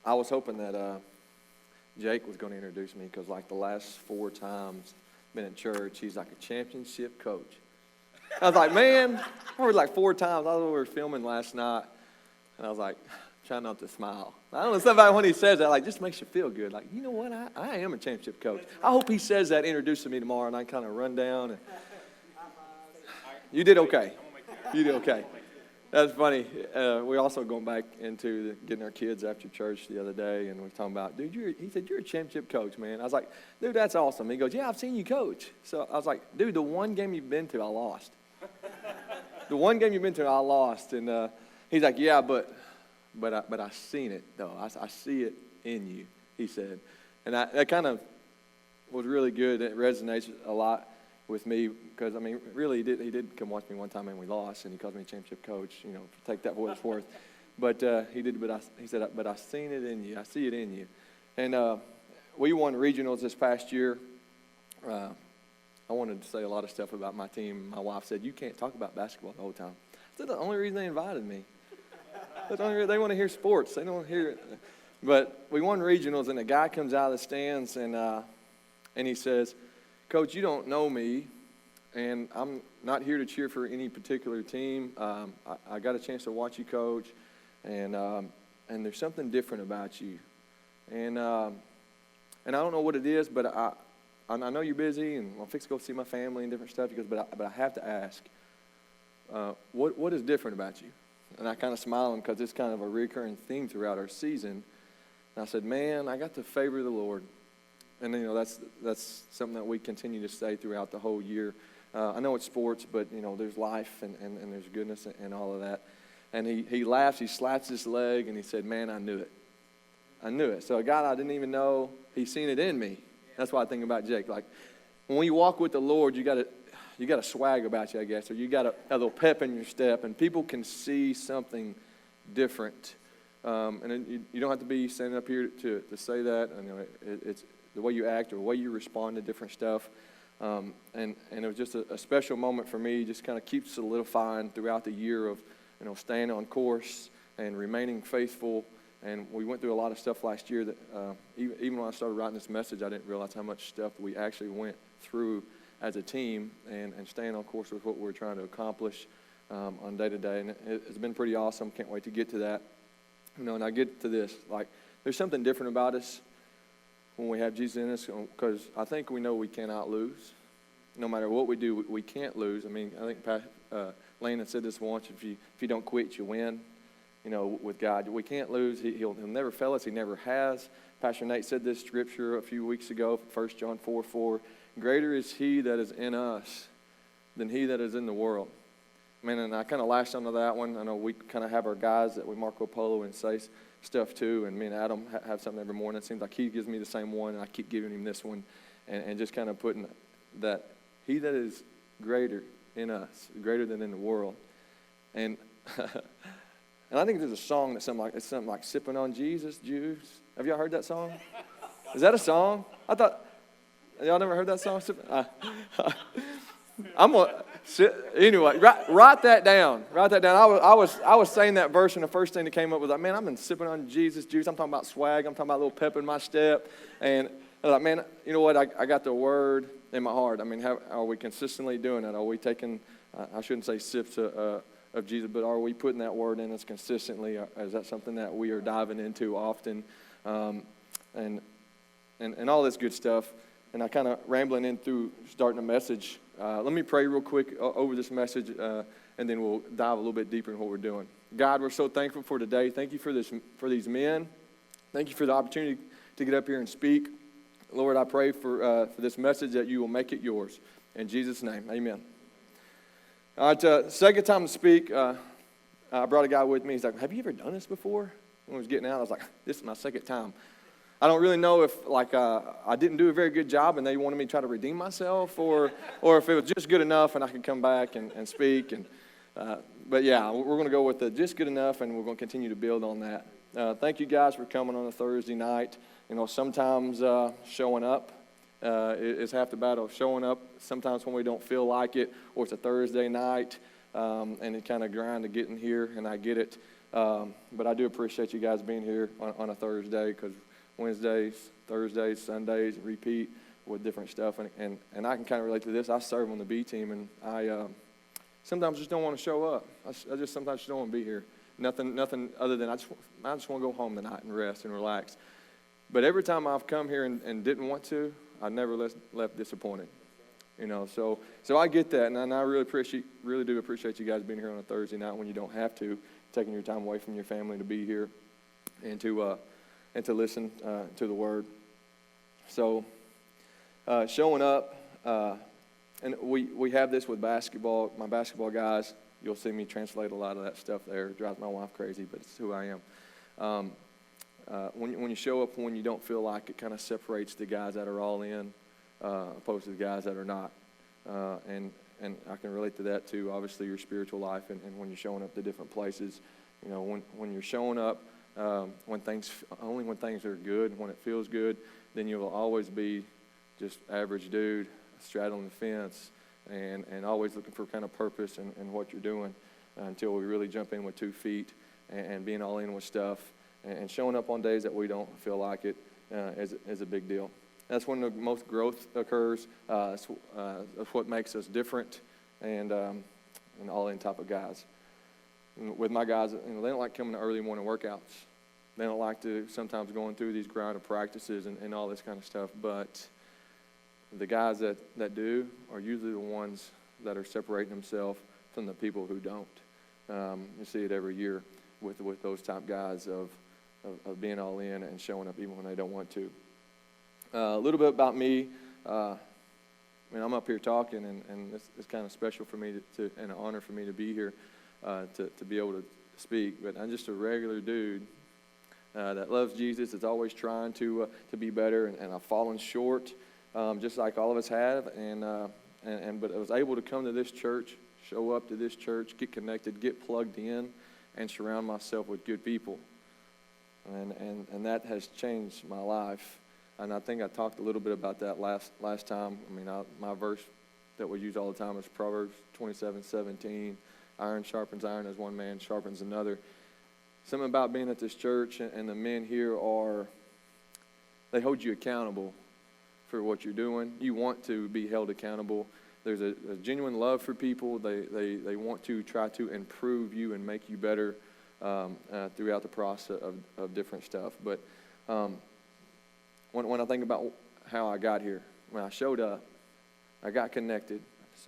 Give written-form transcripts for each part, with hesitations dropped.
I was hoping that Jake was going to introduce me because like the last 4 times been in church, he's like a championship coach. I was like, man, I heard like 4 times. I was over filming last night, and I was like, trying not to smile. I don't know, somebody when he says that, like, just makes you feel good. Like, you know what, I am a championship coach. I hope he says that introducing me tomorrow, and I kind of run down. And you did okay. You did okay. That's funny. We're also going back into getting our kids after church the other day, and we're talking about, dude, he said, you're a championship coach, man. I was like, dude, that's awesome. He goes, yeah, I've seen you coach. So I was like, dude, the one game you've been to, I lost. The one game you've been to, I lost. And he's like, yeah, but I seen it, though. I see it in you, he said. And that kind of was really good. It resonates a lot with me because, I mean, really, he did come watch me one time and we lost, and he called me championship coach, you know, take that for what it's worth. But he said, but I seen it in you. I see it in you. And we won regionals this past year. I wanted to say a lot of stuff about my team. My wife said, you can't talk about basketball the whole time. I said, the only reason they invited me. They want to hear sports. They don't want to hear it. But we won regionals, and a guy comes out of the stands, and he says, Coach, you don't know me, and I'm not here to cheer for any particular team. I got a chance to watch you coach, and there's something different about you. And I don't know what it is, but I know you're busy, and I'm fixing to go see my family and different stuff. He goes, but I have to ask, what is different about you? And I kind of smiled at him because it's kind of a recurring theme throughout our season. And I said, man, I got the favor of the Lord. And, you know, that's something that we continue to say throughout the whole year. I know it's sports, but, you know, there's life and there's goodness and all of that. And he laughs, he slaps his leg, and he said, man, I knew it. I knew it. So a guy I didn't even know, he's seen it in me. That's why I think about Jake. Like, when you walk with the Lord, you got a swag about you, I guess, or you got a little pep in your step, and people can see something different. And you don't have to be standing up here to say that. You know, it's the way you act or the way you respond to different stuff. And it was just a special moment for me. Just kind of keep solidifying throughout the year of, you know, staying on course and remaining faithful. And we went through a lot of stuff last year that even when I started writing this message, I didn't realize how much stuff we actually went through as a team and staying on course with what we're trying to accomplish on day to day. And it's been pretty awesome. Can't wait to get to that. You know, and I get to this, like, there's something different about us when we have Jesus in us, because I think we know we cannot lose. No matter what we do, we can't lose. I mean, I think Lane had said this once, if you don't quit, you win. You know, with God, we can't lose. He'll never fail us. He never has. Pastor Nate said this scripture a few weeks ago, 1 John 4:4. Greater is he that is in us than he that is in the world. Man, and I kind of lashed onto that one. I know we kind of have our guys that we Marco Polo and say stuff to, and me and Adam have something every morning. It seems like he gives me the same one, and I keep giving him this one, and just kind of putting that he that is greater in us, greater than in the world. And and I think there's a song that's something like sipping on Jesus juice. Have y'all heard that song? Is that a song? I thought y'all never heard that song. I'm gonna anyway. Write that down. Write that down. I was saying that verse, and the first thing that came up was like, man, I've been sipping on Jesus juice. I'm talking about swag. I'm talking about a little pep in my step. And I was like, man, you know what? I got the word in my heart. I mean, are we consistently doing that? Are we taking? I shouldn't say sips of Jesus, but are we putting that word in us consistently? Is that something that we are diving into often? And all this good stuff. And I kind of rambling in through starting a message. Let me pray real quick over this message, and then we'll dive a little bit deeper in what we're doing. God, we're so thankful for today. Thank you for these men. Thank you for the opportunity to get up here and speak. Lord, I pray for this message that you will make it yours. In Jesus' name, amen. All right, second time to speak. I brought a guy with me. He's like, have you ever done this before? When I was getting out, I was like, this is my second time. I don't really know if I didn't do a very good job and they wanted me to try to redeem myself, or if it was just good enough and I could come back and speak. But yeah, we're going to go with the just good enough, and we're going to continue to build on that. Thank you guys for coming on a Thursday night. You know, sometimes showing up is half the battle. Showing up sometimes when we don't feel like it, or it's a Thursday night and it kind of grind to get in here, and I get it. But I do appreciate you guys being here on a Thursday, because Wednesdays, Thursdays, Sundays, repeat with different stuff. And I can kind of relate to this. I serve on the B team, and I sometimes just don't want to show up. I just sometimes just don't want to be here. Nothing other than I just want to go home tonight and rest and relax. But every time I've come here and didn't want to, I never left disappointed. So I get that, and I really do appreciate you guys being here on a Thursday night when you don't have to, taking your time away from your family to be here and to listen to the Word. So showing up, and we have this with basketball. My basketball guys, you'll see me translate a lot of that stuff there. It drives my wife crazy, but it's who I am. When you show up when you don't feel like it, kind of separates the guys that are all in opposed to the guys that are not. And I can relate to that too, obviously your spiritual life and when you're showing up to different places. When you're showing up when things are good, when it feels good, then you will always be just average dude straddling the fence and always looking for kind of purpose in what you're doing until we really jump in with 2 feet and being all in with stuff and showing up on days that we don't feel like it is a big deal. That's when the most growth occurs. That's what makes us different and all-in type of guys. And with my guys, they don't like coming to early morning workouts. They don't like to sometimes going through these grind of practices and all this kind of stuff. But the guys that do are usually the ones that are separating themselves from the people who don't. You see it every year with those type guys of being all in and showing up even when they don't want to. A little bit about me. I'm up here talking, and it's kind of special for me to and an honor for me to be here to be able to speak. But I'm just a regular dude that loves Jesus. Is always trying to be better, and I've fallen short, just like all of us have. But I was able to come to this church, show up to this church, get connected, get plugged in, and surround myself with good people. And that has changed my life. And I think I talked a little bit about that last time. My verse that we use all the time is Proverbs 27:17. Iron sharpens iron as one man sharpens another. Something about being at this church and the men here they hold you accountable for what you're doing. You want to be held accountable. There's a genuine love for people. They want to try to improve you and make you better throughout the process of different stuff. But when I think about how I got here, when I showed up, I got connected.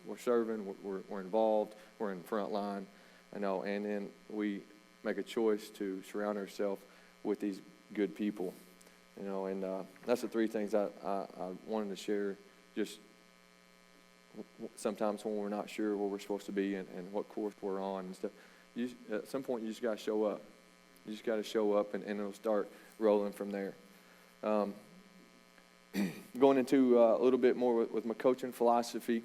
We're serving, we're involved, we're in front line, and then we make a choice to surround ourselves with these good people, and that's the 3 things I wanted to share. Just sometimes when we're not sure where we're supposed to be and what course we're on and stuff, at some point you just got to show up. You just got to show up, and it'll start rolling from there. Going into a little bit more with my coaching philosophy,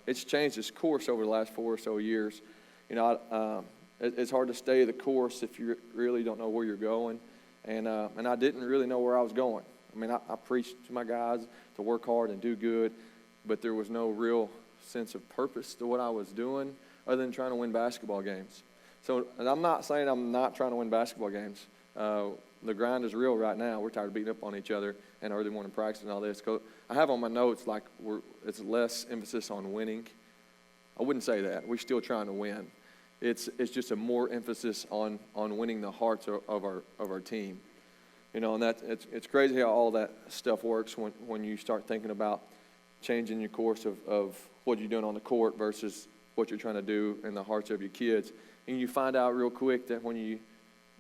it's changed its course over the last 4 or so years. It's hard to stay the course if you really don't know where you're going, and I didn't really know where I was going. I preached to my guys to work hard and do good, but there was no real sense of purpose to what I was doing other than trying to win basketball games. And I'm not saying I'm not trying to win basketball games. The grind is real right now. We're tired of beating up on each other and early morning practice and all this. I have on my notes it's less emphasis on winning. I wouldn't say that. We're still trying to win. It's just a more emphasis on winning the hearts of our team. And it's crazy how all that stuff works when you start thinking about changing your course of what you're doing on the court versus what you're trying to do in the hearts of your kids. And you find out real quick that when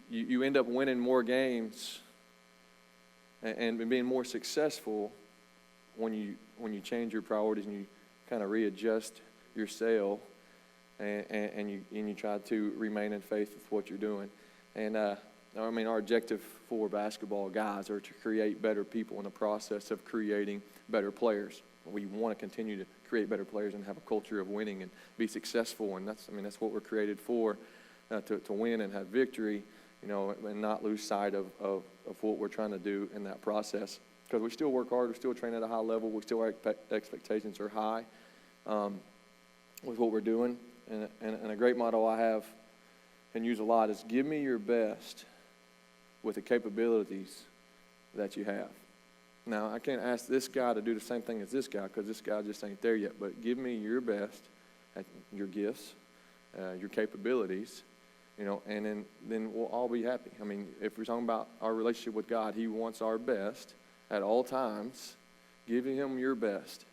you end up winning more games and being more successful when you change your priorities and you kind of readjust your sail and you try to remain in faith with what you're doing. And our objective for basketball guys are to create better people in the process of creating better players. We want to continue to create better players and have a culture of winning and be successful, and that's what we're created for, to win and have victory, and not lose sight of what we're trying to do in that process. Because we still work hard, we still train at a high level, we still our expectations are high with what we're doing. And a great motto I have and use a lot is give me your best with the capabilities that you have. Now, I can't ask this guy to do the same thing as this guy because this guy just ain't there yet, but give me your best at your gifts, your capabilities, and then we'll all be happy. I mean, if we're talking about our relationship with God, he wants our best at all times. Give him your best,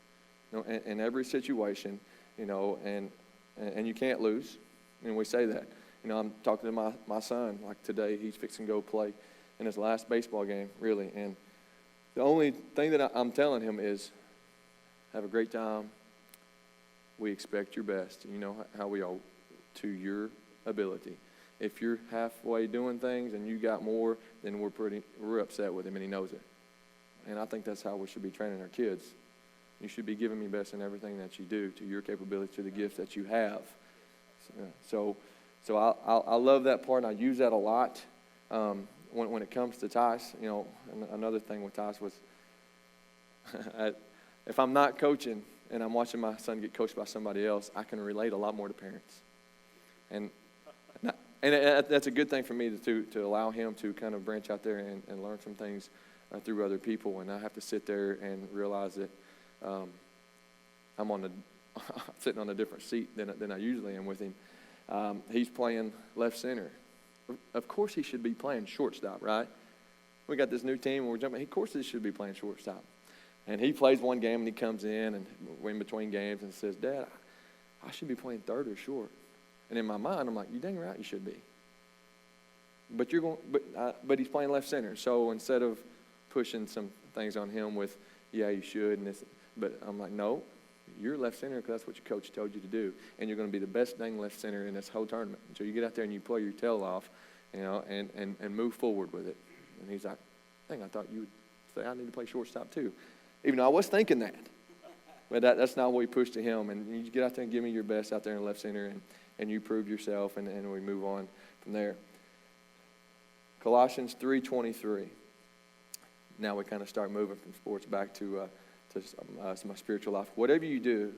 in every situation, and you can't lose. And we say that. I'm talking to my son, like today, he's fixing to go play in his last baseball game, really. And the only thing that I'm telling him is, have a great time. We expect your best. You know how we all, to your ability. If you're halfway doing things and you got more, then we're upset with him, and he knows it. And I think that's how we should be training our kids. You should be giving me best in everything that you do, to your capability, to the gifts that you have. So I love that part, and I use that a lot. When it comes to Tice, another thing with Tice was, if I'm not coaching and I'm watching my son get coached by somebody else, I can relate a lot more to parents. And that's a good thing for me to allow him to kind of branch out there and learn some things through other people. And I have to sit there and realize that I'm sitting on a different seat than I usually am with him. He's playing left center. Of course he should be playing shortstop, right? We got this new team and we're jumping. Of course he should be playing shortstop. And he plays one game and he comes in and in between games and says, Dad, I should be playing third or short. And in my mind, I'm like, you dang right you should be. But he's playing left center. So instead of pushing some things on him with, yeah, you should, but I'm like, no, you're left center because that's what your coach told you to do. And you're going to be the best dang left center in this whole tournament. So you get out there and you play your tail off, and move forward with it. And he's like, dang, I thought you would say I need to play shortstop too. Even though I was thinking that. But that's not what we push to him. And you get out there and give me your best out there in left center, and you prove yourself, and we move on from there. Colossians 3:23. Now we kind of start moving from sports back to my spiritual life. Whatever you do,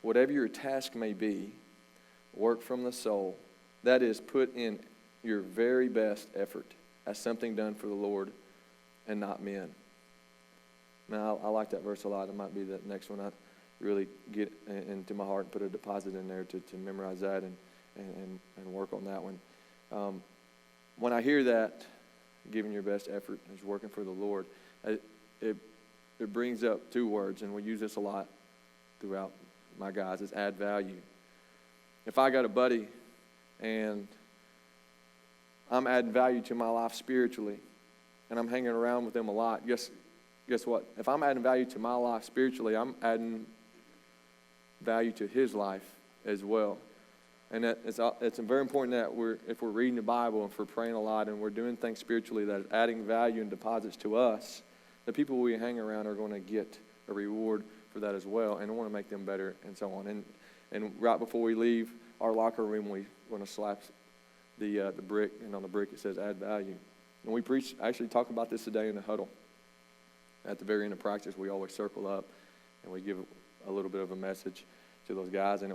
whatever your task may be, work from the soul. That is, put in your very best effort as something done for the Lord and not men. Now, I like that verse a lot. It might be the next one I really get into my heart and put a deposit in there to memorize that and work on that one. When I hear that, giving your best effort is working for the Lord, it brings up two words, and we use this a lot throughout my guys, is add value. If I got a buddy and I'm adding value to my life spiritually, and I'm hanging around with them a lot, guess what? If I'm adding value to my life spiritually, I'm adding value to his life as well. And it's very important that if we're reading the Bible and if we're praying a lot and we're doing things spiritually that is adding value and deposits to us, the people we hang around are going to get a reward for that as well, and I want to make them better and so on. And right before we leave our locker room, we're going to slap the brick, and on the brick it says add value. And we actually talk about this today in the huddle. At the very end of practice, we always circle up and we give a little bit of a message to those guys, and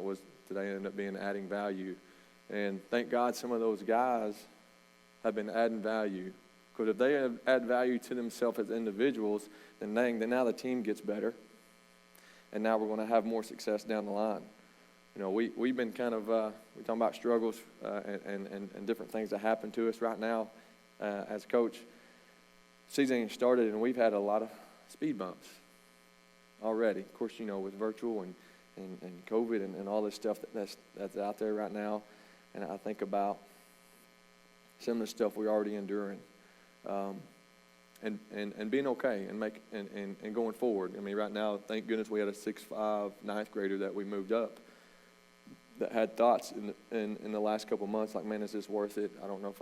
today ended up being adding value. And thank God some of those guys have been adding value, because if they add value to themselves as individuals, then now the team gets better, and now we're going to have more success down the line. We've been kind of we're talking about struggles and different things that happen to us right now as a coach. Season started, and we've had a lot of speed bumps already. Of course, with virtual and COVID and all this stuff that's out there right now, and I think about some of the stuff we're already enduring, and being okay and going forward. I mean, right now, thank goodness we had a 6'5" ninth grader that we moved up that had thoughts in the last couple of months like, man, is this worth it? I don't know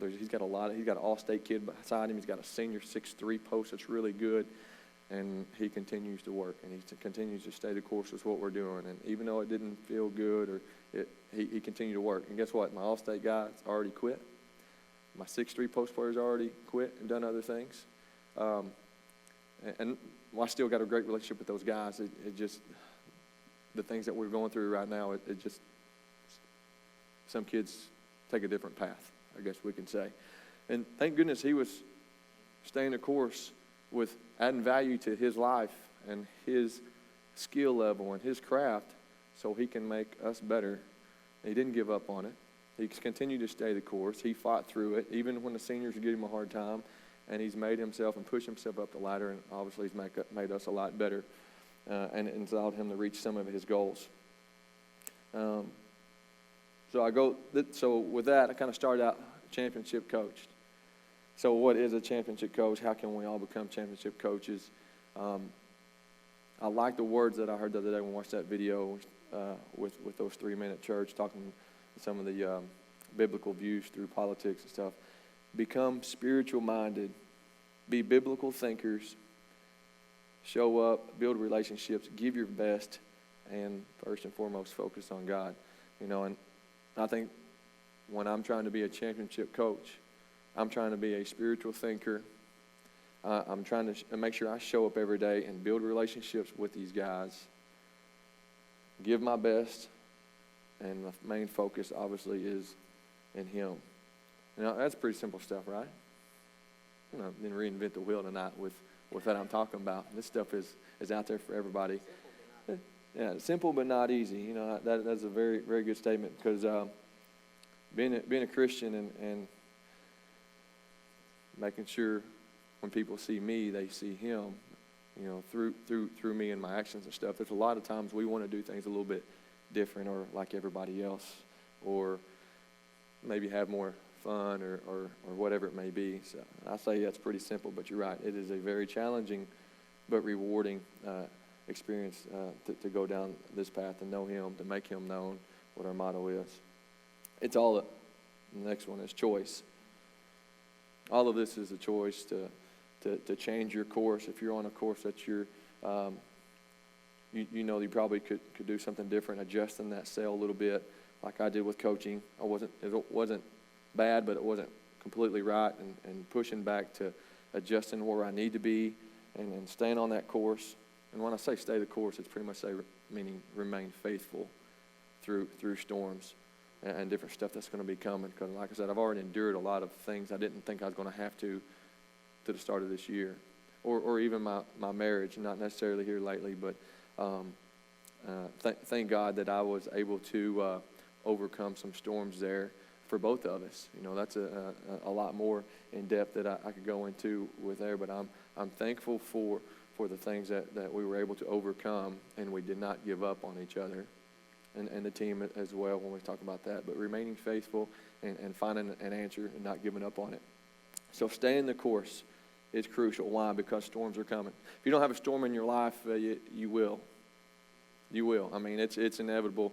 if he's got an all-state kid beside him. He's got a senior 6'3" post that's really good. And he continues to work, and he continues to stay the course with what we're doing. And even though it didn't feel good, he continued to work. And guess what? My all-state guy's already quit. My 6'3" post player's already quit and done other things. And I still got a great relationship with those guys. It just, the things that we're going through right now, it just, some kids take a different path, I guess we can say. And thank goodness he was staying the course with adding value to his life and his skill level and his craft so he can make us better. He didn't give up on it. He continued to stay the course. He fought through it, even when the seniors were giving him a hard time. And he's made himself and pushed himself up the ladder, and obviously he's made us a lot better and allowed him to reach some of his goals. So with that, I kind of started out championship coached. So what is a championship coach? How can we all become championship coaches? I like the words that I heard the other day when we watched that video with those 3 Men at Church, talking some of the biblical views through politics and stuff. Become spiritual minded, be biblical thinkers, show up, build relationships, give your best, and first and foremost focus on God. And I think when I'm trying to be a championship coach, I'm trying to be a spiritual thinker. I'm trying to make sure I show up every day and build relationships with these guys, give my best, and the main focus obviously is in Him. That's pretty simple stuff, right? Didn't reinvent the wheel tonight with what I'm talking about. This stuff is out there for everybody. Yeah, simple but not easy. That's a very, very good statement, because being a Christian and making sure when people see me, they see Him, through me and my actions and stuff. There's a lot of times we want to do things a little bit different or like everybody else, or maybe have more fun or whatever it may be. So I say that's pretty simple, but you're right. It is a very challenging but rewarding experience to go down this path, to know Him, to make Him known, what our motto is. It's all, the next one is choice. All of this is a choice to change your course. If you're on a course that you're, you probably could do something different, adjusting that sail a little bit, like I did with coaching. It wasn't bad, but it wasn't completely right, and pushing back to adjusting where I need to be and staying on that course. And when I say stay the course, it's pretty much meaning remain faithful through storms and different stuff that's going to be coming. Because like I said, I've already endured a lot of things I didn't think I was going to have to the start of this year. Or even my marriage, not necessarily here lately, but thank God that I was able to overcome some storms there for both of us. That's a lot more in depth that I could go into with there, but I'm thankful for the things that we were able to overcome, and we did not give up on each other and the team as well when we talk about that, but remaining faithful and finding an answer and not giving up on it. So staying the course is crucial. Why? Because storms are coming. If you don't have a storm in your life, you will. You will. It's inevitable.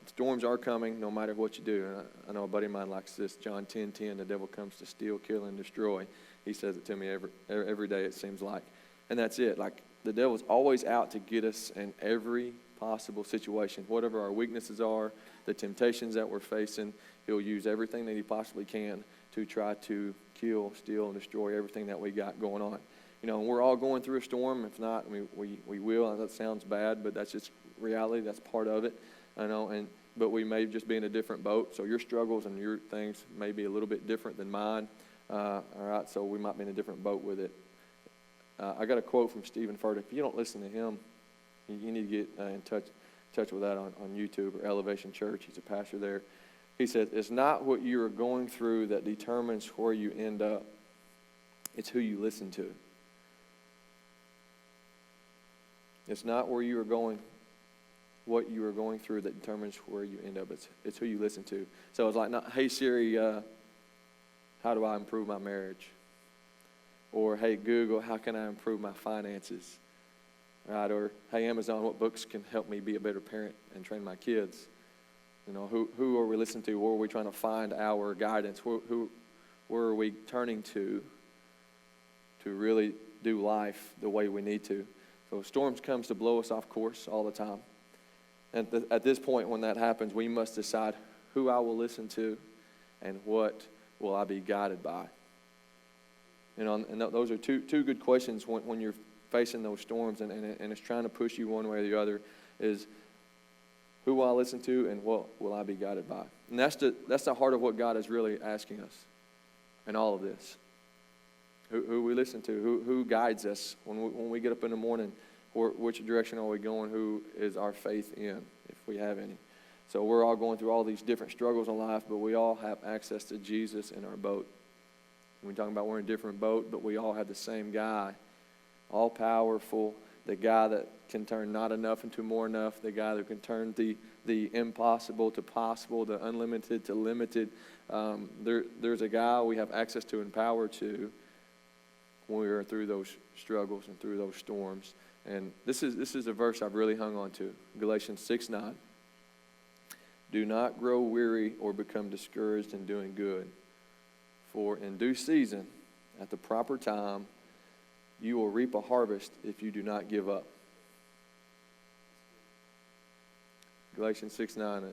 Storms are coming no matter what you do. And I know a buddy of mine likes this, John 10:10, the devil comes to steal, kill, and destroy. He says it to me every day, it seems like. And that's it. Like, the devil's always out to get us in every possible situation. Whatever our weaknesses are, the temptations that we're facing, he'll use everything that he possibly can to try to kill, steal, and destroy everything that we got going on. And we're all going through a storm. If not, we will. That sounds bad, but that's just reality. That's part of it. But we may just be in a different boat. So your struggles and your things may be a little bit different than mine. All right, so we might be in a different boat with it. I got a quote from Stephen Furtick. If you don't listen to him, you need to get in touch with that on YouTube or Elevation Church. He's a pastor there. He says, it's not what you are going through that determines where you end up. It's who you listen to. It's not where you are going, what you are going through that determines where you end up. It's who you listen to. So it's like, hey Siri, how do I improve my marriage? Or hey Google, how can I improve my finances? Right? Or hey Amazon, what books can help me be a better parent and train my kids? Who are we listening to? Where are we trying to find our guidance? Where are we turning to really do life the way we need to? So storms comes to blow us off course all the time. And at this point when that happens, we must decide who I will listen to and what will I be guided by. And those are two good questions when you're facing those storms and it's trying to push you one way or the other, is Who will I listen to, and what will I be guided by? And that's the heart of what God is really asking us in all of this. Who we listen to, who guides us when we get up in the morning, or which direction are we going, who is our faith in, if we have any. So we're all going through all these different struggles in life, but we all have access to Jesus in our boat. We're talking about we're in a different boat, but we all have the same guy, all powerful, the guy that can turn not enough into more enough, the guy that can turn the impossible to possible, the unlimited to limited. There's a guy we have access to and power to when we are through those struggles and through those storms. And this is a verse I've really hung on to, Galatians 6:9. Do not grow weary or become discouraged in doing good, for in due season, at the proper time, you will reap a harvest if you do not give up. Galatians 6:9.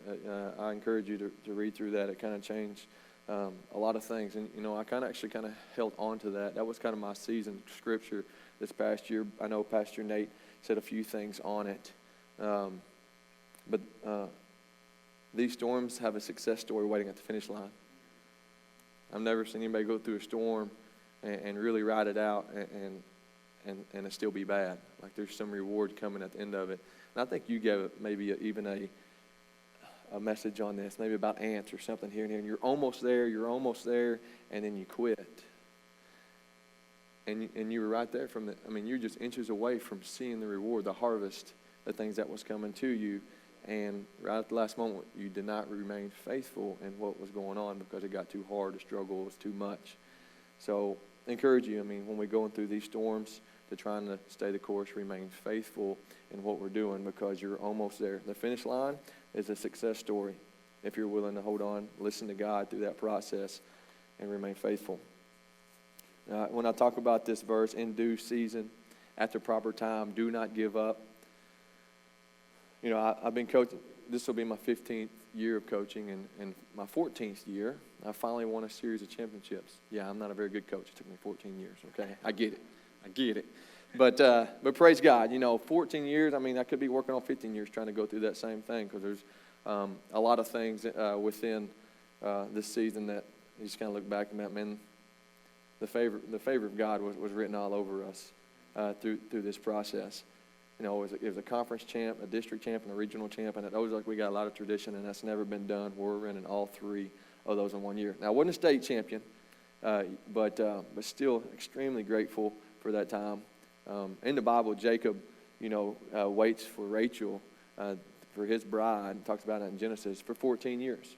I encourage you to read through that. It kind of changed a lot of things. And, I actually held on to that. That was kind of my season scripture this past year. I know Pastor Nate said a few things on it. But these storms have a success story waiting at the finish line. I've never seen anybody go through a storm and really ride it out and it still be bad. Like there's some reward coming at the end of it. And I think you gave maybe even a message on this, maybe about ants or something here and here. And you're almost there, and then you quit. And you were right there you're just inches away from seeing the reward, the harvest, the things that was coming to you. And right at the last moment, you did not remain faithful in what was going on because it got too hard, the struggle was too much. So I encourage you, when we're going through these storms, to trying to stay the course, remain faithful in what we're doing because you're almost there. The finish line is a success story if you're willing to hold on, listen to God through that process, and remain faithful. When I talk about this verse, in due season, at the proper time, do not give up. I've been coaching. This will be my 15th year of coaching, and my 14th year, I finally won a series of championships. Yeah, I'm not a very good coach. It took me 14 years, okay? I get it. But praise God, 14 years, I could be working on 15 years trying to go through that same thing because there's a lot of things within this season that you just kind of look back and man, the favor of God was written all over us through this process. It was a conference champ, a district champ, and a regional champ, and it always we got a lot of tradition, and that's never been done. We're running all three of those in 1 year. Now, I wasn't a state champion, but still extremely grateful for that time. In the Bible, Jacob, waits for Rachel, for his bride, talks about it in Genesis, for 14 years.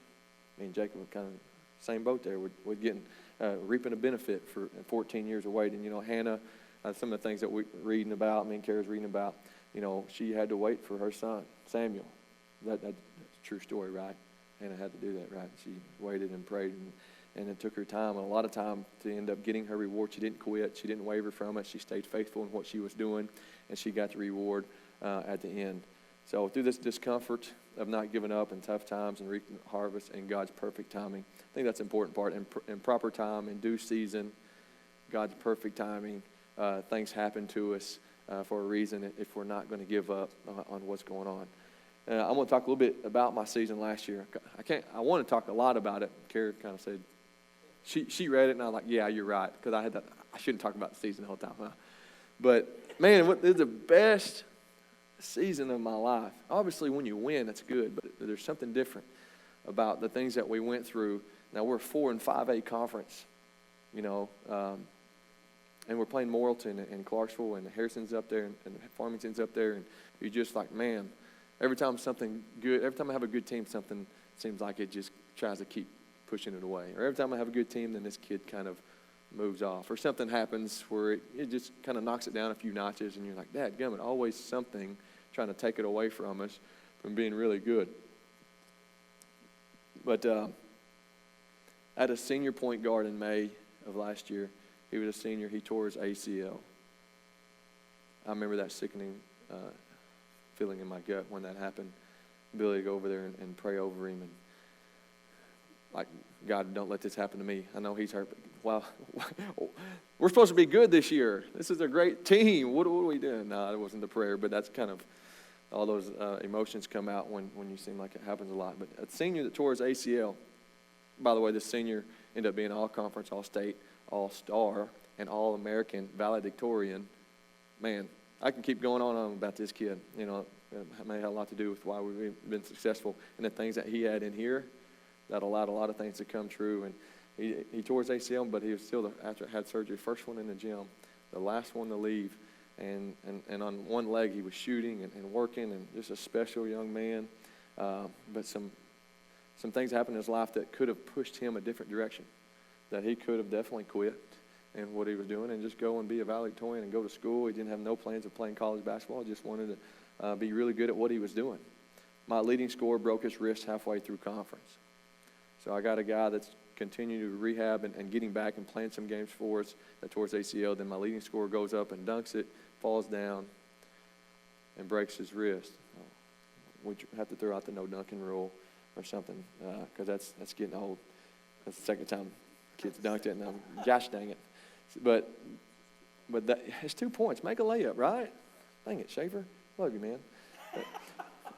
Jacob was kind of same boat there, with getting reaping a benefit for 14 years of waiting. Hannah, some of the things that we're reading about, Kara's reading about, she had to wait for her son, Samuel. That's a true story, right? Hannah had to do that, right? She waited and prayed, and it took her time, and a lot of time to end up getting her reward. She didn't quit. She didn't waver from it. She stayed faithful in what she was doing, and she got the reward at the end. So through this discomfort of not giving up in tough times and reaping harvest and God's perfect timing, I think that's an important part. In proper time, in due season, God's perfect timing, things happen to us for a reason if we're not going to give up on what's going on. I'm going to talk a little bit about my season last year. I want to talk a lot about it. Kara kind of said, she read it, and I was like, yeah, you're right, because I shouldn't talk about the season the whole time. Huh? But, man, it was the best season of my life. Obviously, when you win, that's good, but there's something different about the things that we went through. Now, we're a 4 and 5A conference, and we're playing Morrilton and Clarksville, and Harrison's up there, and Farmington's up there, and you're just like, man, every time I have a good team, something seems like it just tries to keep pushing it away. Or every time I have a good team, then this kid kind of moves off. Or something happens where it just kind of knocks it down a few notches, and you're like, dadgummit, always something trying to take it away from us from being really good. But at a senior point guard in May of last year, he was a senior, he tore his ACL. I remember that sickening feeling in my gut when that happened. Billy to go over there and pray over him, and like, God, don't let this happen to me. I know he's hurt, but wow, we're supposed to be good this year. This is a great team. What are we doing? No, it wasn't the prayer, but that's kind of all those emotions come out when you seem like it happens a lot. But a senior that tore his ACL, by the way, this senior ended up being all-conference, all-state, all-star, and all-American valedictorian. Man, I can keep going on about this kid. You know, it may have a lot to do with why we've been successful and the things that he had in here that allowed a lot of things to come true. And he tore his ACL, but he was still, after had surgery, first one in the gym, the last one to leave. And on one leg he was shooting and working, and just a special young man. But some things happened in his life that could have pushed him a different direction, that he could have definitely quit in what he was doing and just go and be a valedictorian and go to school. He didn't have no plans of playing college basketball. He just wanted to be really good at what he was doing. My leading scorer broke his wrist halfway through conference. So I got a guy that's continuing to rehab and getting back and playing some games for us that tore his ACL. Then my leading scorer goes up and dunks it, falls down, and breaks his wrist. We have to throw out the no dunking rule or something, because that's getting old. That's the second time kids dunked it, and gosh dang it. But that, it's 2 points. Make a layup, right? Dang it, Schaefer. Love you, man.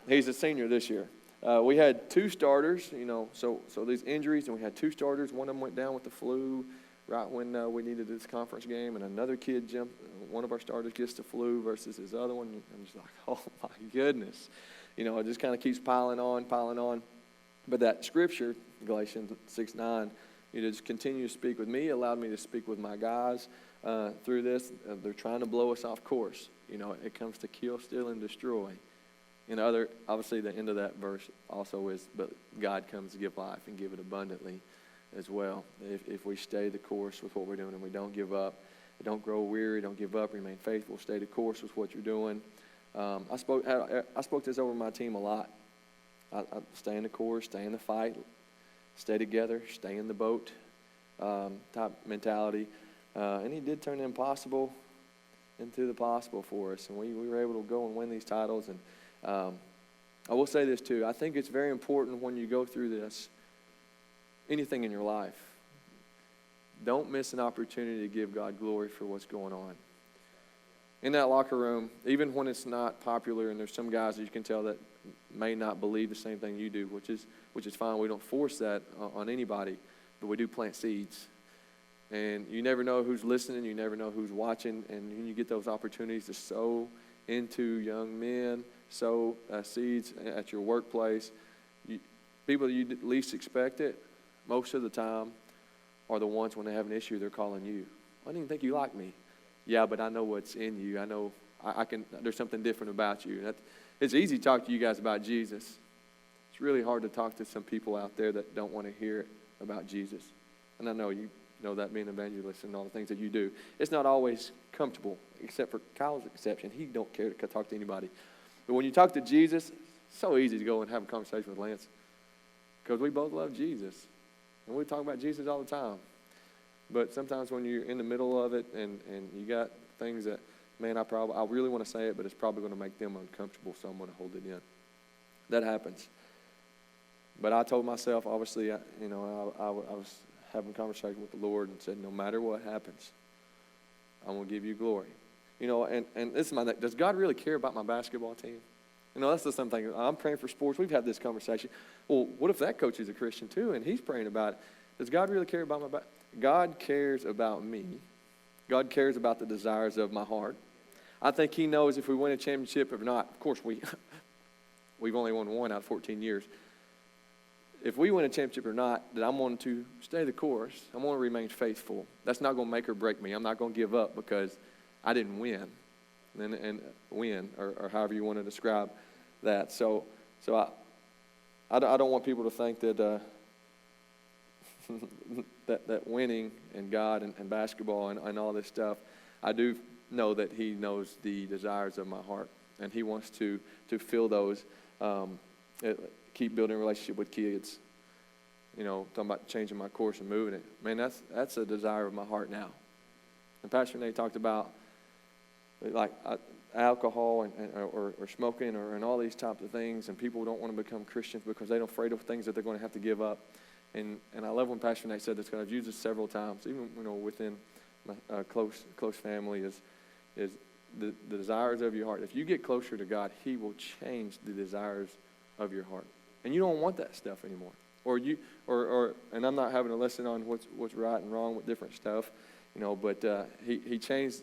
He's a senior this year. We had 2 starters, you know, so these injuries, and we had 2 starters. One of them went down with the flu right when we needed this conference game, and another kid jumped. One of our starters gets the flu versus his other one. I'm just like, oh my goodness. You know, it just kind of keeps piling on. But that scripture, Galatians 6:9, you just continue to speak with me, allowed me to speak with my guys through this. They're trying to blow us off course. You know, it comes to kill, steal, and destroy. And obviously the end of that verse also is, but God comes to give life and give it abundantly as well. If we stay the course with what we're doing and we don't give up, don't grow weary, don't give up, remain faithful, stay the course with what you're doing. I spoke this over my team a lot. I stay in the course, stay in the fight, stay together, stay in the boat type mentality. And he did turn the impossible into the possible for us. And we were able to go and win these titles. And I will say this too. I think it's very important when you go through this, anything in your life, don't miss an opportunity to give God glory for what's going on. In that locker room, even when it's not popular, and there's some guys that you can tell that may not believe the same thing you do, which is fine. We don't force that on anybody, but we do plant seeds. And you never know who's listening. You never know who's watching. And when you get those opportunities to sow into young men, sow seeds at your workplace, people that you least expect it, most of the time, are the ones when they have an issue, they're calling you. I didn't even think you liked me. Yeah, but I know what's in you. I know I can. There's something different about you. It's easy to talk to you guys about Jesus. It's really hard to talk to some people out there that don't want to hear about Jesus. And I know you know that, being an evangelist and all the things that you do. It's not always comfortable, except for Kyle's exception. He don't care to talk to anybody. But when you talk to Jesus, it's so easy to go and have a conversation with Lance, because we both love Jesus. And we talk about Jesus all the time. But sometimes when you're in the middle of it and you got things that, man, I really want to say it, but it's probably going to make them uncomfortable, so I'm going to hold it in. That happens. But I told myself, obviously, I was having a conversation with the Lord and said, no matter what happens, I'm going to give you glory. You know, and this is my thing. Does God really care about my basketball team? You know, that's the same thing. I'm praying for sports. We've had this conversation. Well, what if that coach is a Christian too, and he's praying about it? Does God really care about my basketball? God cares about me. God cares about the desires of my heart. I think he knows if we win a championship or not. Of course, we've only won one out of 14 years. If we win a championship or not, that I'm going to stay the course. I'm going to remain faithful. That's not going to make or break me. I'm not going to give up because I didn't win. And win, or however you want to describe that. So I don't want people to think that that winning and God and basketball and all this stuff. I do know that he knows the desires of my heart, and he wants to fill those, keep building a relationship with kids. You know, talking about changing my course and moving it. Man, that's a desire of my heart now. And Pastor Nate talked about like alcohol or smoking and all these types of things, and people don't want to become Christians because they're afraid of things that they're going to have to give up. And I love when Pastor Nate said this, because I've used this several times, even within my close family, is the desires of your heart. If you get closer to God, he will change the desires of your heart. And you don't want that stuff anymore. And I'm not having a lesson on what's right and wrong with different stuff, but he changed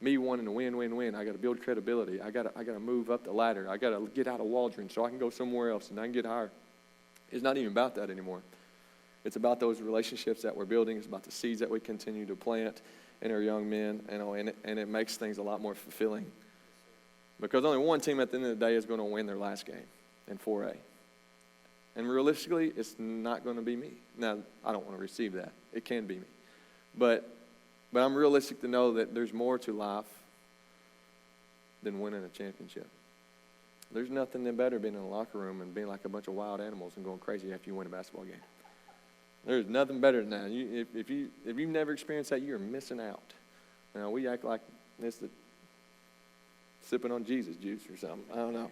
me wanting to win. I got to build credibility. I got to move up the ladder. I got to get out of Waldron so I can go somewhere else and I can get higher. It's not even about that anymore. It's about those relationships that we're building. It's about the seeds that we continue to plant in our young men, and it makes things a lot more fulfilling. Because only one team at the end of the day is going to win their last game in 4A. And realistically, it's not going to be me. Now, I don't want to receive that. It can be me. But I'm realistic to know that there's more to life than winning a championship. There's nothing better being in a locker room and being like a bunch of wild animals and going crazy after you win a basketball game. There's nothing better than that. If you've never experienced that, you're missing out. We act like it's sipping on Jesus juice or something. I don't know.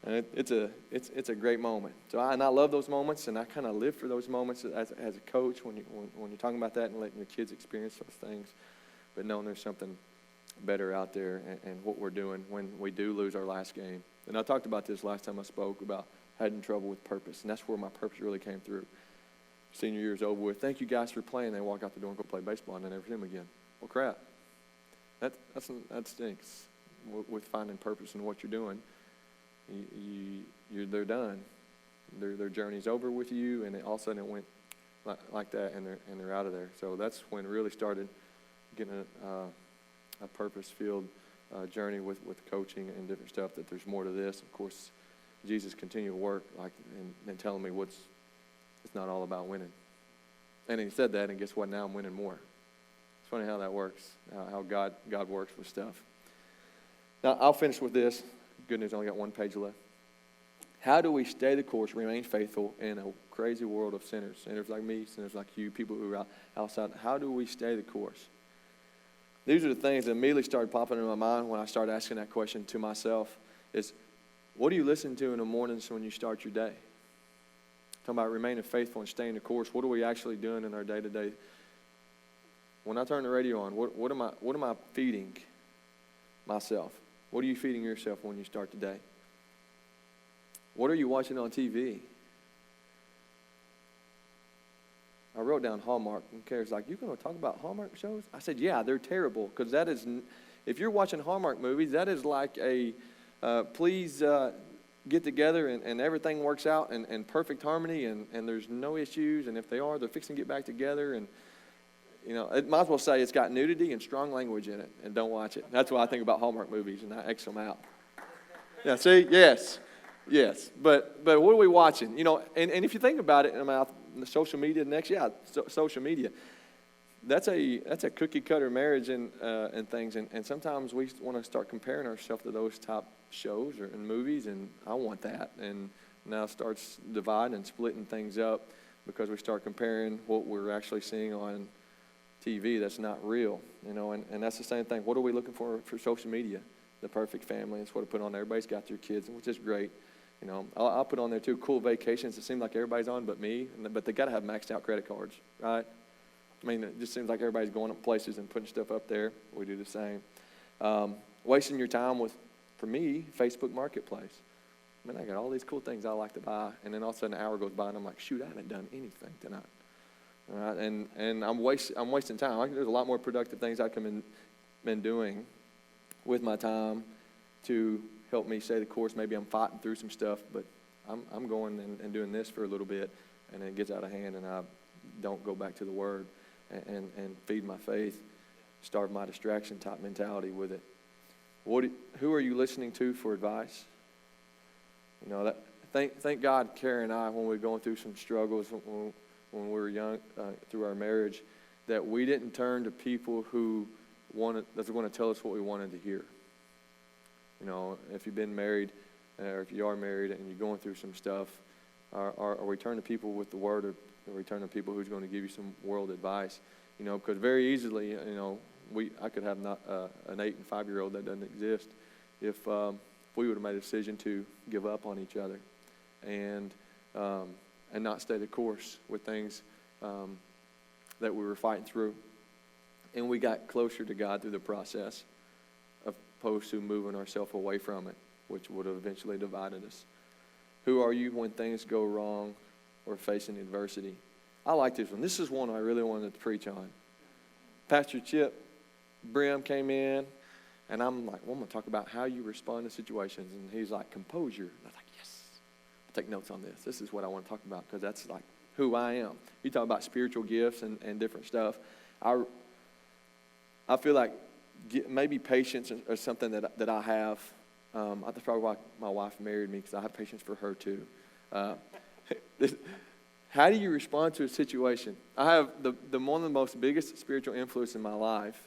And it's a great moment. So I love those moments, and I kind of live for those moments as a coach when you're talking about that and letting your kids experience those things. But knowing there's something better out there and what we're doing when we do lose our last game. And I talked about this last time I spoke about having trouble with purpose, and that's where my purpose really came through. Senior year's over with. Thank you guys for playing. They walk out the door and go play baseball, and I never see them again. Well, crap. That stinks with finding purpose in what you're doing. They're done. Their journey's over with you, and all of a sudden it went like that, and they're out of there. So that's when it really started getting a purpose-filled journey with coaching and different stuff. That there's more to this. Of course, Jesus continued to work and telling me it's not all about winning. And he said that, and guess what? Now I'm winning more. It's funny how that works, how God works with stuff. Now, I'll finish with this. Good news, I only got one page left. How do we stay the course, remain faithful in a crazy world of sinners? Sinners like me, sinners like you, people who are outside. How do we stay the course? These are the things that immediately started popping in my mind when I started asking that question to myself is, what do you listen to in the mornings when you start your day? Talking about remaining faithful and staying the course. What are we actually doing in our day-to-day? When I turn the radio on, what am I feeding myself? What are you feeding yourself when you start the day? What are you watching on TV? I wrote down Hallmark, and Kara's like, "You're going to talk about Hallmark shows?" I said, "Yeah, they're terrible, because that is, if you're watching Hallmark movies, that is like a please get together and everything works out in perfect harmony and there's no issues, and if they are, they're fixing to get back together, and it might as well say it's got nudity and strong language in it, and don't watch it." That's what I think about Hallmark movies, and I X them out. Yeah, see? Yes. But what are we watching? And if you think about it, the social media next, social media. That's a cookie cutter marriage and things, and sometimes we want to start comparing ourselves to those type shows and movies, and I want that, and now it starts dividing and splitting things up because we start comparing what we're actually seeing on TV that's not real, and that's the same thing. What are we looking for social media? The perfect family. That's what I put on there. Everybody's got their kids, which is great. I'll put on there too cool vacations. It seems like everybody's on but me, but they got to have maxed out credit cards, right? I mean, it just seems like everybody's going up places and putting stuff up there. We do the same. Wasting your time with, for me, Facebook Marketplace. Man, I got all these cool things I like to buy, and then all of a sudden an hour goes by, and I'm like, shoot, I haven't done anything tonight. All right, and I'm wasting time. There's a lot more productive things I could have been doing with my time to help me stay the course. Maybe I'm fighting through some stuff, but I'm going and doing this for a little bit, and it gets out of hand, and I don't go back to the Word and feed my faith, starve my distraction type mentality with it. Who are you listening to for advice? Thank God, Kara and I, when we were going through some struggles when we were young through our marriage, that we didn't turn to people who were going to tell us what we wanted to hear. If you've been married, or if you are married and you're going through some stuff, are we turn to people with the Word, or we turn to people who's going to give you some world advice? Because very easily, I could have not an 8 and 5-year-old that doesn't exist if we would have made a decision to give up on each other and not stay the course with things that we were fighting through. And we got closer to God through the process opposed to moving ourselves away from it, which would have eventually divided us. Who are you when things go wrong or facing adversity? I like this one. This is one I really wanted to preach on. Pastor Chip Brim came in, and I'm like, well, I'm going to talk about how you respond to situations. And he's like, composure. And I was like, yes. I'll take notes on this. This is what I want to talk about because that's like who I am. You talk about spiritual gifts and different stuff. I feel like maybe patience is something that I have. That's probably why my wife married me, because I have patience for her too. How do you respond to a situation? I have the one of the most biggest spiritual influence in my life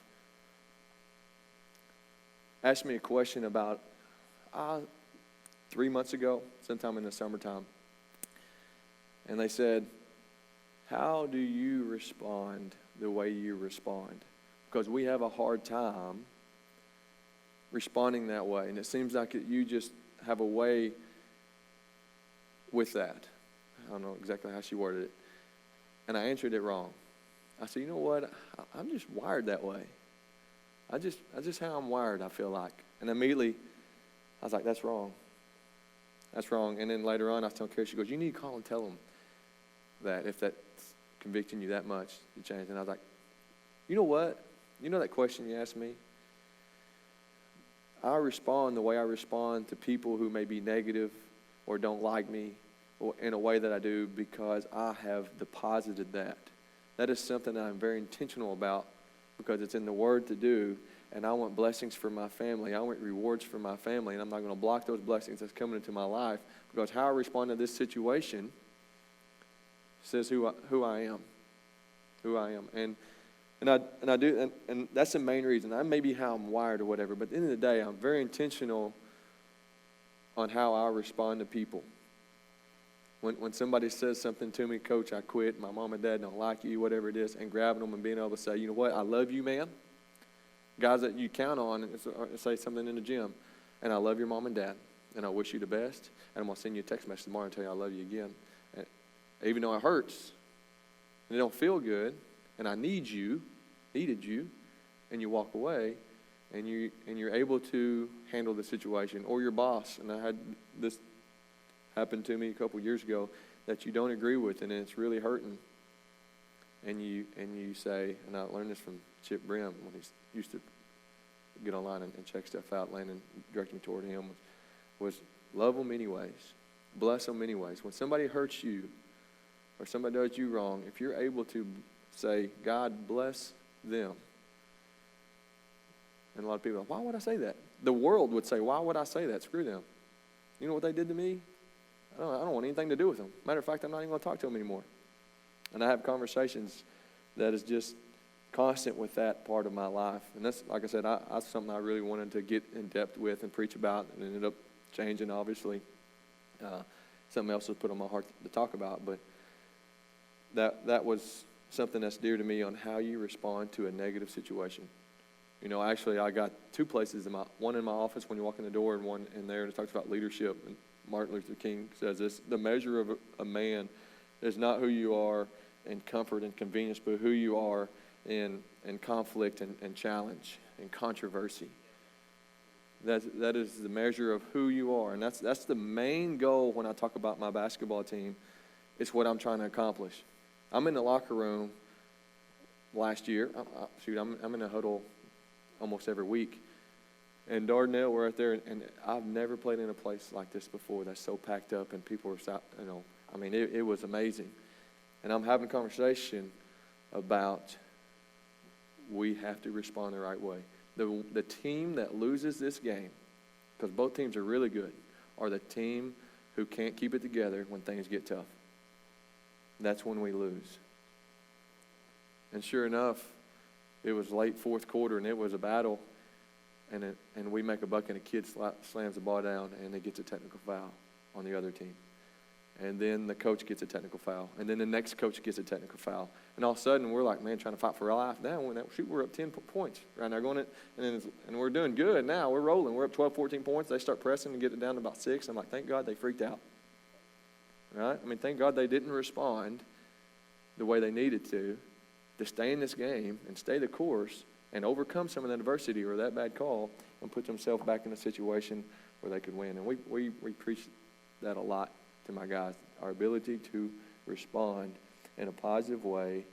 asked me a question about 3 months ago, sometime in the summertime. And they said, how do you respond the way you respond? Because we have a hard time responding that way. And it seems like you just have a way with that. I don't know exactly how she worded it. And I answered it wrong. I said, you know what? I'm just wired that way. I just how I'm wired, I feel like. And immediately, I was like, that's wrong. That's wrong. And then later on, I was telling Carrie, she goes, you need to call and tell them that if that's convicting you that much to change. And I was like, you know what? You know that question you asked me? I respond the way I respond to people who may be negative or don't like me or in a way that I do because I have deposited that. That is something that I'm very intentional about because it's in the Word to do, and I want blessings for my family. I want rewards for my family, and I'm not going to block those blessings that's coming into my life because how I respond to this situation says who I am. Who I am. And I do, and that's the main reason. That may be how I'm wired or whatever, but at the end of the day, I'm very intentional on how I respond to people. When somebody says something to me, Coach, I quit, my mom and dad don't like you, whatever it is, and grabbing them and being able to say, you know what, I love you, man. Guys that you count on and say something in the gym, and I love your mom and dad, and I wish you the best, and I'm going to send you a text message tomorrow and tell you I love you again. And even though it hurts, and it don't feel good, and I needed you, and you walk away, and you're able to handle the situation, or your boss. And I had this happen to me a couple years ago that you don't agree with, and it's really hurting. And you say, and I learned this from Chip Brim when he used to get online and check stuff out, Landon directed me toward him, was love them anyways, bless them anyways. When somebody hurts you or somebody does you wrong, if you're able to say, God bless them. And a lot of people are like, why would I say that? The world would say, why would I say that? Screw them. You know what they did to me? I don't want anything to do with them. Matter of fact, I'm not even going to talk to them anymore. And I have conversations that is just constant with that part of my life. And that's, like I said, that's something I really wanted to get in depth with and preach about, and ended up changing, obviously. Something else was put on my heart to talk about. But that was something that's dear to me on how you respond to a negative situation. You know, actually, I got two places, one in my office when you walk in the door and one in there, and it talks about leadership. And Martin Luther King says this, the measure of a man is not who you are in comfort and convenience, but who you are in conflict and challenge and controversy. That is the measure of who you are. And that's the main goal when I talk about my basketball team. It's what I'm trying to accomplish. I'm in the locker room last year. I'm in a huddle almost every week. And Dardanelle, we're out there, and I've never played in a place like this before that's so packed up and people are, it was amazing. And I'm having a conversation about we have to respond the right way. The team that loses this game, because both teams are really good, are the team who can't keep it together when things get tough. That's when we lose. And sure enough, it was late fourth quarter, and it was a battle. And we make a bucket, and a kid slams the ball down, and it gets a technical foul on the other team. And then the coach gets a technical foul. And then the next coach gets a technical foul. And all of a sudden, we're like, man, trying to fight for our life now. We're up 10 points right now. And we're doing good now. We're rolling. We're up 12, 14 points. They start pressing and get it down to about 6. I'm like, thank God they freaked out. Right? Thank God they didn't respond the way they needed to stay in this game and stay the course and overcome some of that adversity or that bad call and put themselves back in a situation where they could win. And we preach that a lot to my guys, our ability to respond in a positive way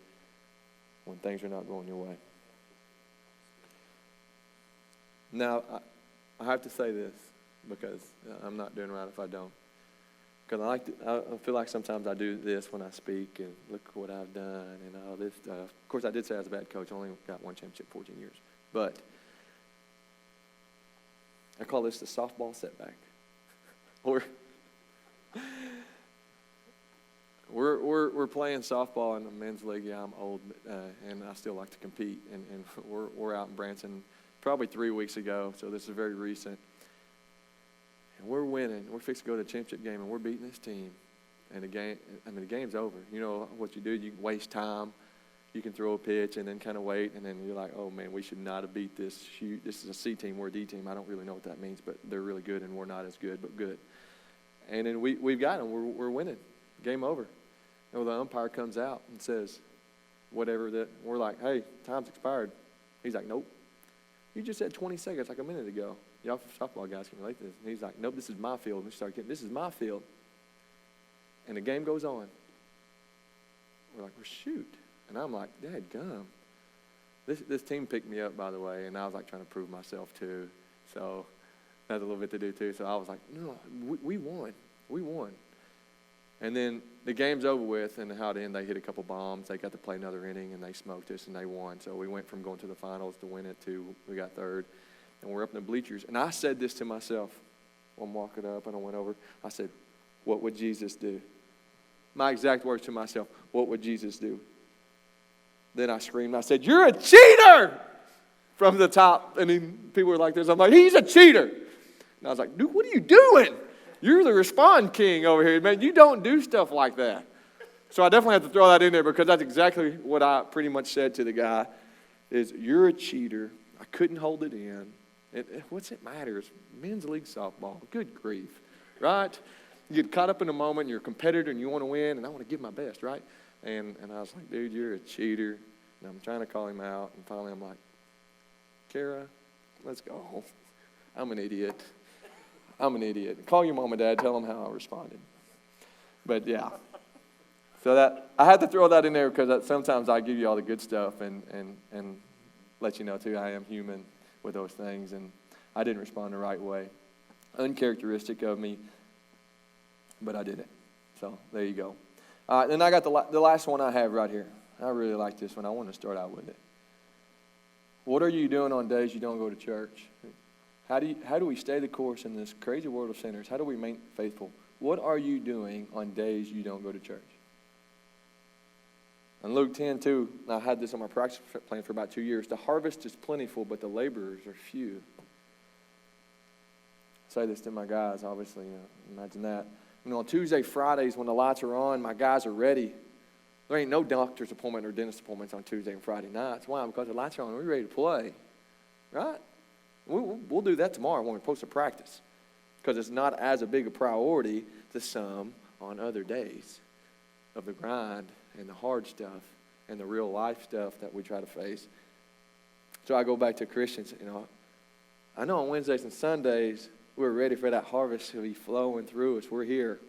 when things are not going your way. Now, I have to say this because I'm not doing right if I don't. Because I feel like sometimes I do this when I speak and look what I've done and all this stuff. Of course, I did say I was a bad coach. I only got one championship 14 years. But I call this the softball setback. We're playing softball in the men's league. Yeah, I'm old, and I still like to compete. And we're out in Branson probably 3 weeks ago, so this is very recent. And we're winning. We're fixing to go to the championship game, and we're beating this team. And the game's over. You know what you do? You can waste time. You can throw a pitch and then kind of wait, and then you're like, oh, man, we should not have beat this. This is a C team. We're a D team. I don't really know what that means, but they're really good, and we're not as good, but good. And then we've got them. We're winning. Game over. And the umpire comes out and says, whatever that. We're like, hey, time's expired. He's like, nope. You just said 20 seconds like a minute ago. Y'all softball guys can relate to this. And he's like, nope, this is my field. And we start getting, this is my field. And the game goes on. We're like, well, shoot. And I'm like, dadgum. This team picked me up, by the way, and I was like trying to prove myself too. So that had a little bit to do too. So I was like, no, we won. We won. And then the game's over with, and how it ended, they hit a couple bombs. They got to play another inning, and they smoked us, and they won. So we went from going to the finals to win it to we got third. And we're up in the bleachers. And I said this to myself. I'm walking up, and I went over. I said, what would Jesus do? My exact words to myself, what would Jesus do? Then I screamed. I said, you're a cheater! From the top. And then people were like this. I'm like, he's a cheater. And I was like, dude, what are you doing? You're the respond king over here, man. You don't do stuff like that. So I definitely have to throw that in there because that's exactly what I pretty much said to the guy is you're a cheater. I couldn't hold it in. What's it matter? It's men's league softball. Good grief, right? You get caught up in a moment, you're a competitor, and you want to win, and I want to give my best, right? And I was like, dude, you're a cheater. And I'm trying to call him out, and finally I'm like, Kara, let's go. I'm an idiot. Call your mom and dad, tell them how I responded. But yeah. So that I had to throw that in there because sometimes I give you all the good stuff and let you know too I am human with those things, and I didn't respond the right way. Uncharacteristic of me, but I did it. So there you go. All right, then I got the last one I have right here. I really like this one. I want to start out with it. What are you doing on days you don't go to church? How do we stay the course in this crazy world of sinners? How do we remain faithful? What are you doing on days you don't go to church? In Luke 10:2, I had this on my practice plan for about 2 years. The harvest is plentiful, but the laborers are few. I say this to my guys, obviously. Imagine that. On Tuesday, Fridays, when the lights are on, my guys are ready. There ain't no doctor's appointment or dentist appointments on Tuesday and Friday nights. Why? Because the lights are on and we're ready to play. Right? We'll do that tomorrow when we're supposed to practice. Because it's not as a big a priority to some on other days of the grind and the hard stuff and the real life stuff that we try to face. So I go back to Christians, I know on Wednesdays and Sundays, we're ready for that harvest to be flowing through us. We're here.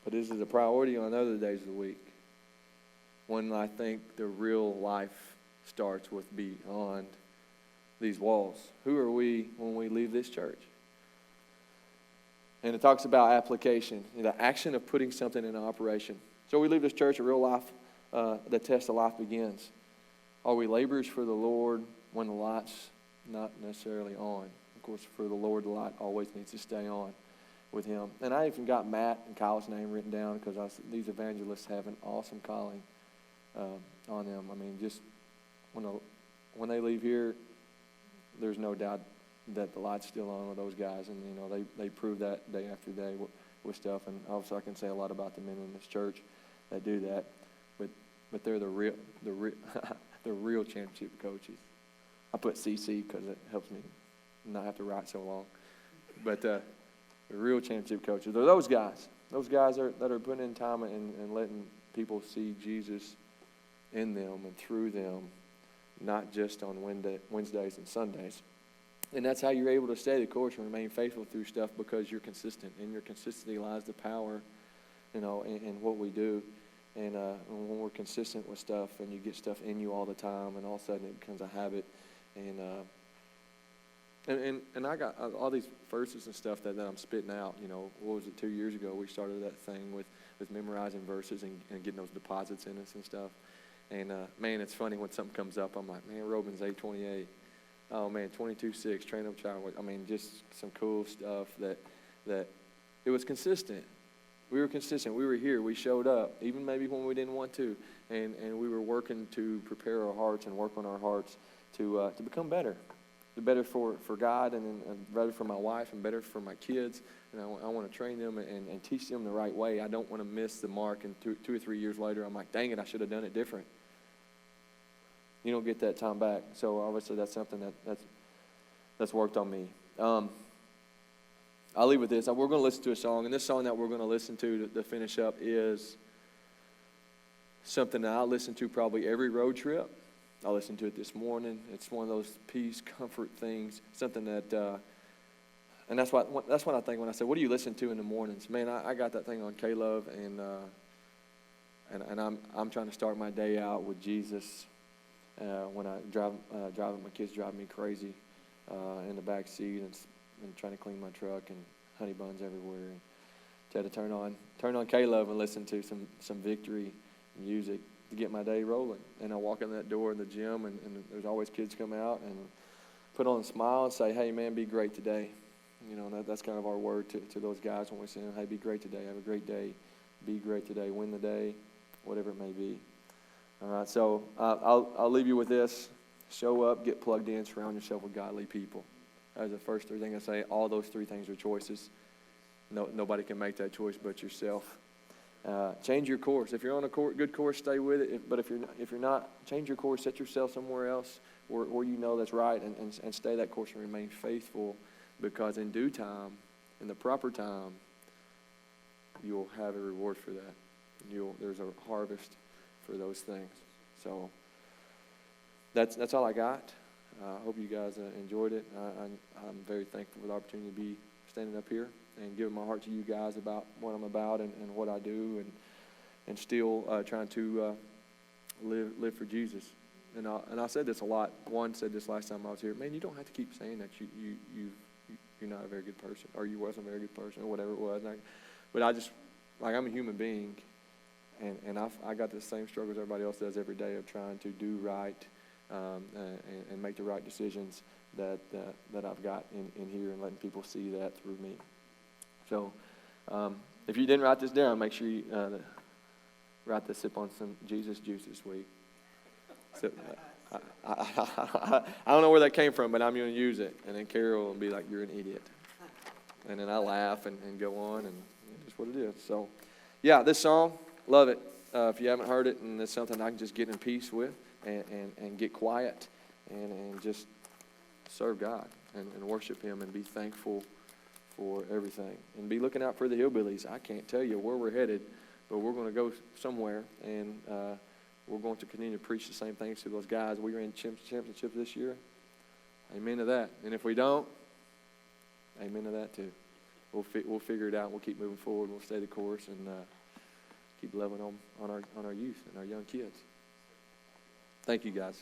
But this is a priority on other days of the week when I think the real life starts with beyond these walls. Who are we when we leave this church? And it talks about application, the action of putting something in operation. So we leave this church, a real life, the test of life begins. Are we laborers for the Lord when the light's not necessarily on? Of course, for the Lord, the light always needs to stay on with Him. And I even got Matt and Kyle's name written down because these evangelists have an awesome calling on them. I mean, just when they leave here, there's no doubt that the light's still on with those guys, and they prove that day after day with stuff. And obviously, I can say a lot about the men in this church that do that, but they're the real championship coaches. I put CC because it helps me not have to write so long. But the real championship coaches are those guys. Those guys that are putting in time and letting people see Jesus in them and through them not just on Wednesdays and Sundays. And that's how you're able to stay the course and remain faithful through stuff, because you're consistent. In your consistency lies the power, in what we do. And when we're consistent with stuff and you get stuff in you all the time, and all of a sudden it becomes a habit. And I got all these verses and stuff that I'm spitting out. What was it, 2 years ago we started that thing with memorizing verses and getting those deposits in us and stuff. And man, it's funny when something comes up, I'm like, man, Romans 8:28. Oh man, 22:6, train up child. I mean, just some cool stuff that it was consistent. We were consistent. We were here. We showed up, even maybe when we didn't want to, and we were working to prepare our hearts and work on our hearts to become better. Better for God, and better for my wife, and better for my kids. And I want to train them and teach them the right way. I don't want to miss the mark, and 2 or 3 years later, I'm like, dang it, I should have done it different. You don't get that time back. So obviously that's something that's worked on me. I'll leave with this. We're going to listen to a song, and this song that we're going to listen to finish up is something that I listen to probably every road trip. I listened to it this morning. It's one of those peace, comfort things, something that, and that's what I think when I say, what do you listen to in the mornings? Man, I got that thing on K-Love, and I'm trying to start my day out with Jesus. When I driving, my kids drive me crazy in the back seat, and trying to clean my truck, and honey buns everywhere. And had to turn on K-Love and listen to some victory music to get my day rolling. And I walk in that door in the gym, and there's always kids come out and put on a smile and say, hey man, be great today. And that's kind of our word to those guys when we say, hey, be great today, have a great day, be great today, win the day, whatever it may be. All right, so I'll leave you with this. Show up, get plugged in, surround yourself with godly people. That's the first three things I say. All those three things are choices. Nobody can make that choice but yourself. Change your course. If you're on a good course, stay with it. But if you're not, change your course. Set yourself somewhere else where you know that's right, and stay that course and remain faithful. Because in due time, in the proper time, you'll have a reward for that. There's a harvest for those things. So that's all I got. I hope you guys enjoyed it. I'm very thankful for the opportunity to be standing up here and giving my heart to you guys about what I'm about and what I do, and still trying to live for Jesus. And I said this a lot. One said this last time I was here. Man, you don't have to keep saying that you're not a very good person, or you wasn't a very good person, or whatever it was. But I just, I'm a human being, and I got the same struggles everybody else does every day of trying to do right and make the right decisions that I've got in here, and letting people see that through me. So if you didn't write this down, make sure you write this up on some Jesus juice this week. So, I don't know where that came from, but I'm going to use it. And then Carol will be like, you're an idiot. And then I laugh and go on, and it's what it is. So, yeah, this song, love it. If you haven't heard it, and it's something I can just get in peace with and get quiet and just serve God and worship Him and be thankful for everything. And be looking out for the hillbillies. I can't tell you where we're headed, but we're going to go somewhere, and we're going to continue to preach the same things to those guys. We were in championships this year. Amen to that. And if we don't, amen to that too. We'll figure it out. We'll keep moving forward. We'll stay the course and keep loving on our youth and our young kids. Thank you, guys.